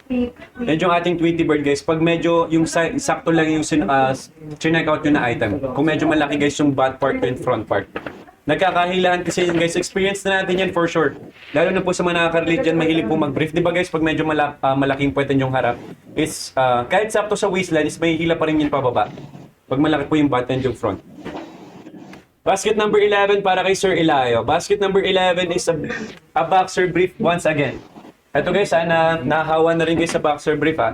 Yan yung ating Tweety Bird guys. Pag medyo yung sakto lang yung chinek out nyo na item. Kung medyo malaki guys yung back part and front part. Nagkakahilaan kasi yun guys. Experience na natin yan for sure. Lalo na po sa mga nakaka-relate dyan, mahilig po mag-brief. Diba guys, pag medyo malaking puwet yung harap, is kahit sakto sa waistline, is may hila pa rin yun pababa. Pag malaki po yung butt and yung front. Basket number 11 para kay Sir Elayo. Basket number 11 is a boxer brief once again. Ito guys, nahahawa na rin guys sa boxer brief ha.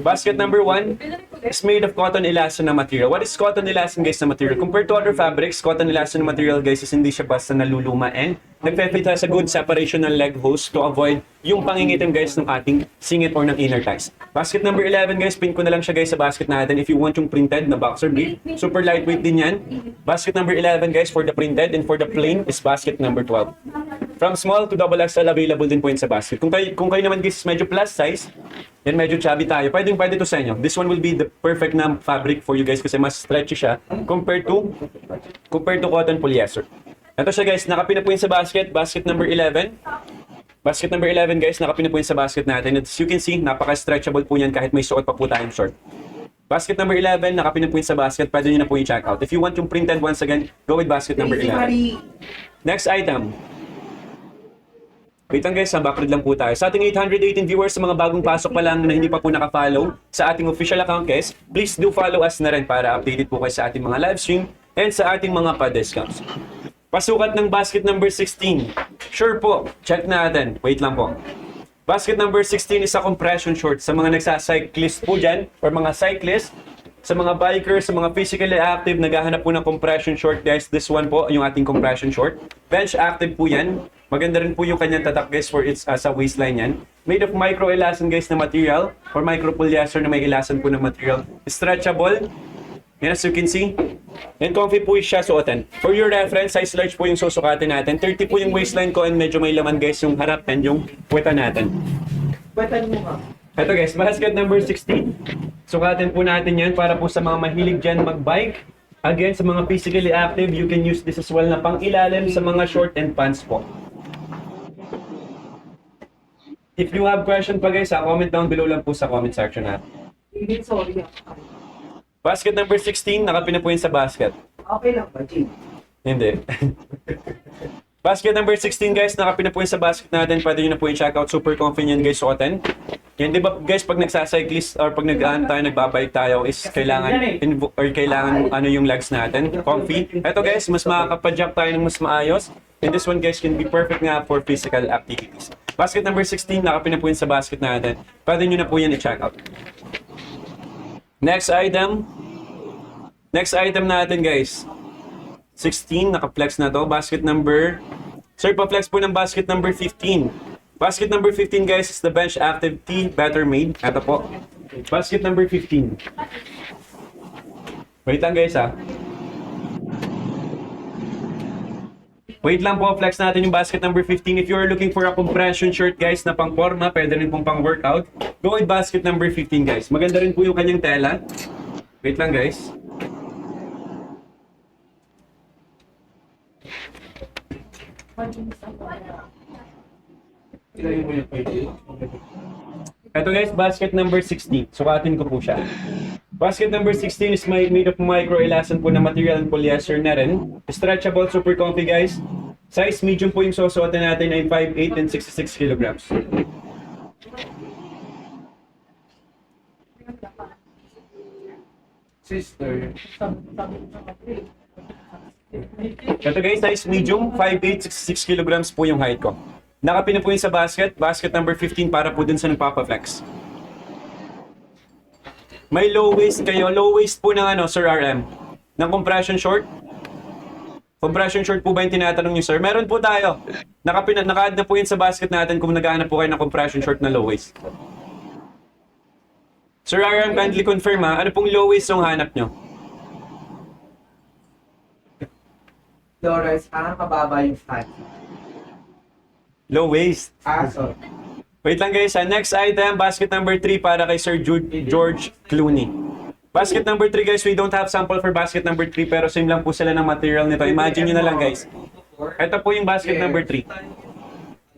Basket number 1 is made of cotton elastin na material. What is cotton elastin guys na material? Compared to other fabrics, cotton elastin na material guys is hindi siya basta naluluma and nagpe-fit sa good separation ng leg holes to avoid yung pangingitim guys ng ating singit or ng inner thighs. Basket number 11 guys, pin ko na lang siya guys sa basket natin if you want yung printed na boxer brief. Super lightweight din yan. Basket number 11 guys for the printed and for the plain is basket number 12. From small to double XL, available din po yun sa basket. Kung kayo naman guys medyo plus size, yan medyo chubby tayo, pwede to sa inyo. This one will be the perfect na fabric for you guys kasi mas stretchy siya compared to cotton polyester. Ito siya guys, nakapin na po yun sa basket. Basket number 11. Basket number 11 guys, nakapin na po yun sa basket natin. As you can see, napaka-stretchable po yan kahit may suot pa po tayong short. Basket number 11, nakapin na po yun sa basket. Pwede nyo na po yung check out. If you want yung printed once again, go with basket number 11. Next item. Wait lang guys, backread lang po tayo. Sa ating 818 viewers, sa mga bagong pasok pa lang na hindi pa po nakafollow sa ating official account guys, please do follow us na rin para updated po kayo sa ating mga live stream and sa ating mga pa-discounts. Pasukat ng basket number 16. Sure po, check natin. Wait lang po. Basket number 16 is a compression short sa mga nagsacyclist po dyan or mga cyclist, sa mga bikers, sa mga physically active, naghahanap po ng compression short guys. This one po, yung ating compression short. Bench active po yan. Maganda rin po yung kanyang tatak guys for its sa waistline yan. Made of micro-elasan guys na material or micro-polyester na may elasan po na material. Stretchable. Yan as you can see. And comfy po siya suotin. For your reference, size large po yung susukatin natin. 30 po yung waistline ko and medyo may laman guys yung harap and yung puweta natin. Puwetan mo ka. Ito guys, basket number 16. Sukatin po natin yan para po sa mga mahilig dyan mag-bike. Again, sa mga physically active, you can use this as well na pang ilalim sa mga short and pants po. If you have question pa guys, comment down below lang po sa comment section natin. Sorry. Basket number 16, nakapin na po yun sa basket. Okay lang ba, Jim? Hindi. Basket number 16 guys, nakapin na po yun sa basket natin. Pwede nyo na po yung check out. Super convenient guys, suotin. Yan, di ba guys, pag nagsacyclist or pag nagbabike tayo is kailangan ano yung legs natin. Comfy. Ito guys, mas makakapag-jump tayo ng mas maayos. And this one guys can be perfect nga for physical activities. Basket number 16, nakapin na po yun sa basket natin. Pwede nyo na po yan i-check out. Next item. Next item natin guys. 16, naka-flex na to. Basket number... Sir, pa-flex po ng basket number 15. Basket number 15 guys is the Bench Active T Better Made. Ito po. Basket number 15. Wait lang guys ha. Wait lang po, flex natin yung basket number 15. If you are looking for a compression shirt guys na pang forma, pwede rin pong pang workout, go with basket number 15 guys. Maganda rin po yung kanyang tela. Wait lang guys. Ito guys, basket number 16. Sukatin ko po siya. Basket number 16 is made of micro-elasan po na material and polyester na rin. Stretchable, super comfy guys. Size medium po yung susuotin natin ay 5'8 and 66 kilograms. Sister. Ito guys, size medium, 5'8", 66 kilograms po yung height ko. Nakapin na po yun sa basket. Basket number 15 para po dun sa nagpapa-flex. May low waist kayo. Low waist po ng Sir RM. Ng compression short. Compression short po ba yung tinatanong nyo, sir? Meron po tayo. Naka-add na po yun sa basket natin kung naghahanap po kayo ng compression short na low waist. Sir RM, kindly confirm ha. Ano pong low waist yung hanap nyo? Flores, mababa yung fat. Low waist. Sorry. Wait lang guys ha. Next item, basket number 3 para kay Sir George Clooney. Basket number 3 guys, we don't have sample for basket number 3 pero same lang po sila ng material nito. Imagine nyo na lang guys. Ito po yung basket number 3.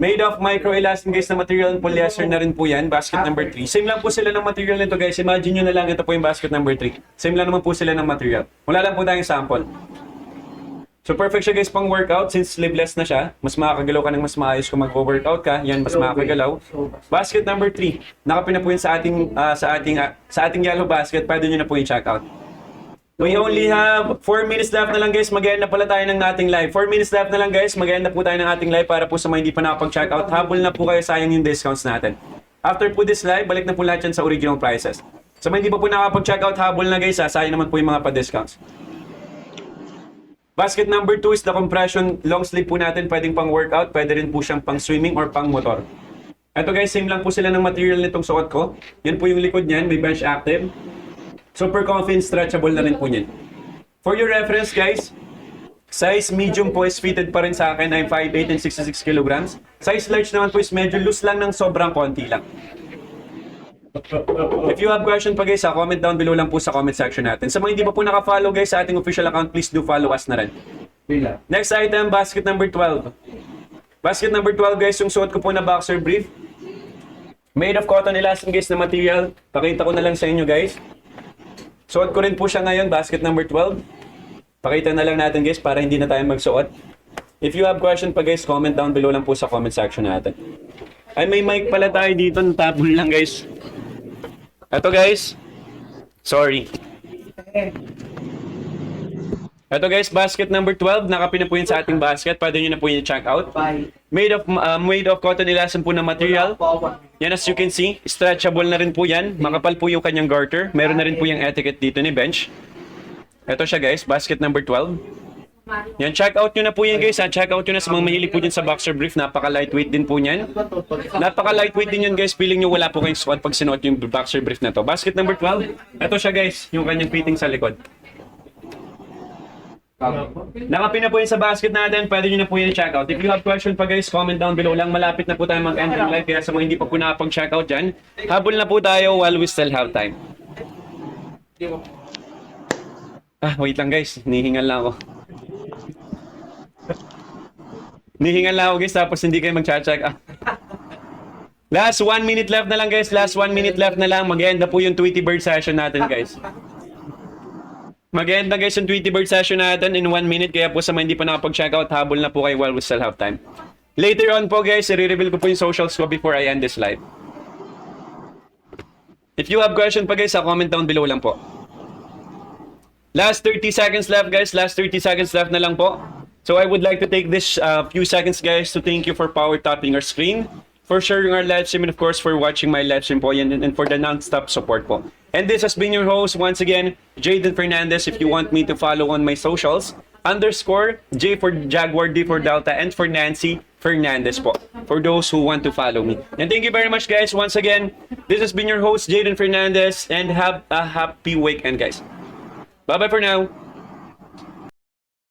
Made of micro-elastin guys na material, polyester na rin po yan, basket number 3. Same lang po sila ng material nito guys, imagine nyo na lang ito po yung basket number 3. Same lang naman po sila ng material. Wala lang po tayong sample. So perfect siya guys pang workout since sleeveless na siya. Mas makakagalaw ka ng mas maayos kung mag-workout ka. Yan, mas makakagalaw. Basket number 3. Nakapin na po yun sa ating yellow basket. Pwede nyo na po yung check out. We only have 4 minutes left na lang guys. Mag-end na pala tayo ng ating live. 4 minutes left na lang guys. Mag-end na po tayo ng ating live para po sa mga hindi pa nakapag-check out. Habol na po kayo, sayang yung discounts natin. After po this live, balik na po lahat yan sa original prices. Sa mga hindi pa po nakapag-check out, habol na guys. Sayang naman po yung mga pa-discounts. Basket number 2 is the compression long sleeve po natin. Pwedeng pang workout, pwede rin po siyang pang swimming or pang motor. Ito guys, same lang po sila ng material nitong suot ko. Yan po yung likod niyan, may bench active. Super comfy and stretchable na rin po niyan. For your reference guys, size medium po is fitted pa rin sa akin. I'm 5'8 and 66 kilograms. Size large naman po is medyo loose lang ng sobrang konti lang. If you have question pa guys, comment down below lang po sa comment section natin. Sa mga hindi pa po naka-follow guys sa ating official account, please do follow us na rin. Next item, basket number 12. Basket number 12 guys, yung suot ko po na boxer brief. Made of cotton elastin guys na material. Pakita ko na lang sa inyo guys. Suot ko rin po siya ngayon, basket number 12. Pakita na lang natin guys para hindi na tayo magsuot. If you have question pa guys, comment down below lang po sa comment section natin. Ay, may mic pala tayo dito, natapon lang guys. Ito guys. Sorry. Ito guys, basket number 12. Nakapin na po yun sa ating basket. Pwede nyo na po yun check out. Made of cotton elastin po na material. Yan, as you can see, stretchable na rin po yan. Makapal po yung kanyang garter. Meron na rin po yung etiquette dito ni Bench. Ito siya guys, basket number 12. Yan, check out nyo na po yan guys. Check out nyo na sa mga mahilig po dyan sa boxer brief. Napaka-lightweight din po yan. Napaka-lightweight din yan guys. Feeling nyo wala po kayong squat pag sinuot yung boxer brief na to. Basket number 12. Ito siya guys, yung kanyang fitting sa likod. Nakapin na po yun sa basket natin. Pwede nyo na po yun i-check out. If you have question pa guys, comment down below lang. Malapit na po tayo mag-end ng live. Kaya sa mga hindi pa po nakapag-check out dyan, habol na po tayo while we still have time. Wait lang guys. Nihingal lang ako. Nihingal lang ako guys, tapos hindi kayo mag-check out. Last 1 minute left na lang guys. Last 1 minute left na lang. Mag-end na po yung Tweety Bird session natin guys. Mag-end na guys yung Tweety Bird session natin in 1 minute. Kaya po sa mga hindi pa nakapag-check out, habol na po kayo while we still have time. Later on po guys, i-reveal ko po yung socials ko before I end this live. If you have question pa guys, comment down below lang po. Last 30 seconds left guys. Last 30 seconds left na lang po. So I would like to take this few seconds guys to thank you for power tapping our screen, for sharing our live stream, and of course for watching my live stream po, and for the non-stop support po. And this has been your host once again, Jayden Fernandez. If you want me to follow on my socials, _J for Jaguar, D for Delta, and for Nancy Fernandez po, for those who want to follow me. And thank you very much guys once again. This has been your host Jayden Fernandez, and have a happy weekend guys. Bye bye for now.